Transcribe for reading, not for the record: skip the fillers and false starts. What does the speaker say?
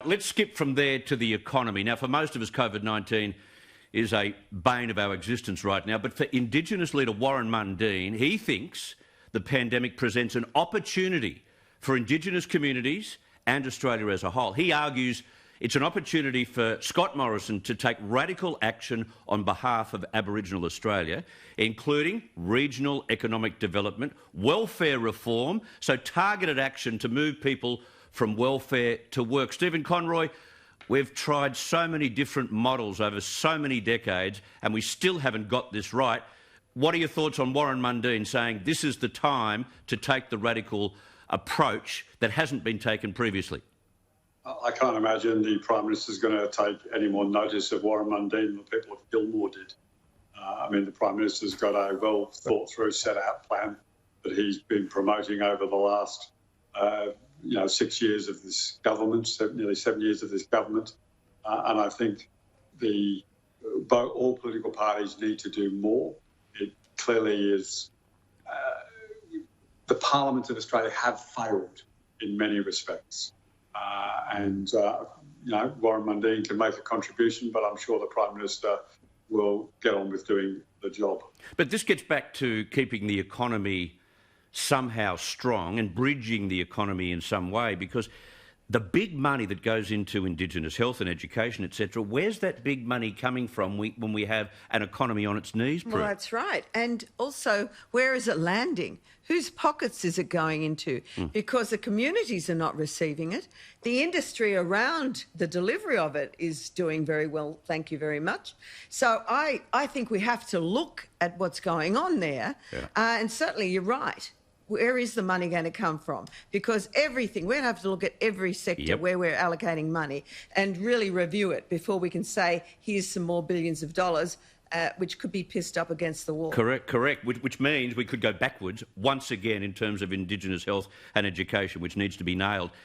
Let's skip from there to the economy. Now, for most of us, COVID-19 is a bane of our existence right now, but for Indigenous leader Warren Mundine, he thinks the pandemic presents an opportunity for Indigenous communities and Australia as a whole. He argues it's an opportunity for Scott Morrison to take radical action on behalf of Aboriginal Australia, including regional economic development, welfare reform, so targeted action to move people from welfare to work. Stephen Conroy, we've tried so many different models over so many decades and we still haven't got this right. What are your thoughts on Warren Mundine saying this is the time to take the radical approach that hasn't been taken previously? I can't imagine the Prime Minister's going to take any more notice of Warren Mundine than the people of Gilmore did. I mean, the Prime Minister's got a well-thought-through, set-out plan that he's been promoting over the last 6 years of this government, nearly 7 years of this government. And I think all political parties need to do more. It clearly is... the parliaments of Australia have failed in many respects. Warren Mundine can make a contribution, but I'm sure the Prime Minister will get on with doing the job. But this gets back to keeping the economy somehow strong and bridging the economy in some way, because the big money that goes into Indigenous health and education, etc., where's that big money coming from when we have an economy on its knees, Prue? Well, that's right. And also, where is it landing? Whose pockets is it going into? Because the communities are not receiving it. The industry around the delivery of it is doing very well, thank you very much. So I think we have to look at what's going on there. Yeah. And certainly you're right. Where is the money going to come from? Because everything, we're going to have to look at every sector where we're allocating money and really review it before we can say, here's some more billions of dollars, which could be pissed up against the wall. Correct. Which means we could go backwards once again in terms of Indigenous health and education, which needs to be nailed.